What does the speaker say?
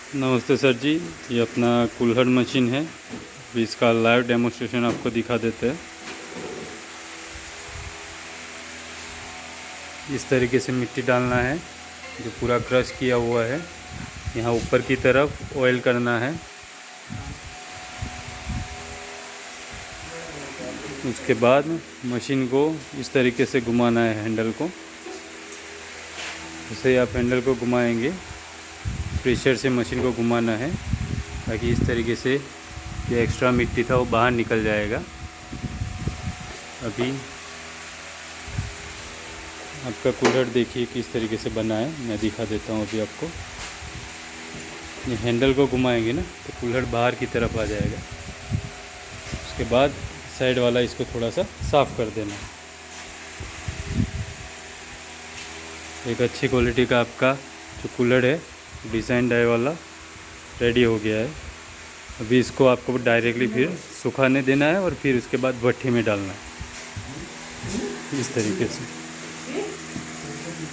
नमस्ते सर जी, ये अपना कुल्हड़ मशीन है। अभी इसका लाइव डेमोन्स्ट्रेशन आपको दिखा देते हैं। इस तरीके से मिट्टी डालना है जो पूरा क्रश किया हुआ है। यहाँ ऊपर की तरफ ऑयल करना है। उसके बाद मशीन को इस तरीके से घुमाना है, हैंडल को। जैसे आप हैंडल को घुमाएंगे, प्रेशर से मशीन को घुमाना है ताकि इस तरीके से जो एक्स्ट्रा मिट्टी था वो बाहर निकल जाएगा। अभी आपका कुल्हड़ देखिए किस तरीके से बना है, मैं दिखा देता हूँ अभी आपको। ये हैंडल को घुमाएंगे ना तो कुल्हड़ बाहर की तरफ आ जाएगा। उसके बाद साइड वाला इसको थोड़ा सा साफ़ कर देना। एक अच्छी क्वालिटी का आपका जो कुल्हड़ है डिज़ाइन डाई वाला रेडी हो गया है। अभी इसको आपको डायरेक्टली फिर सुखाने देना है और फिर उसके बाद भट्ठी में डालना है इस तरीके से।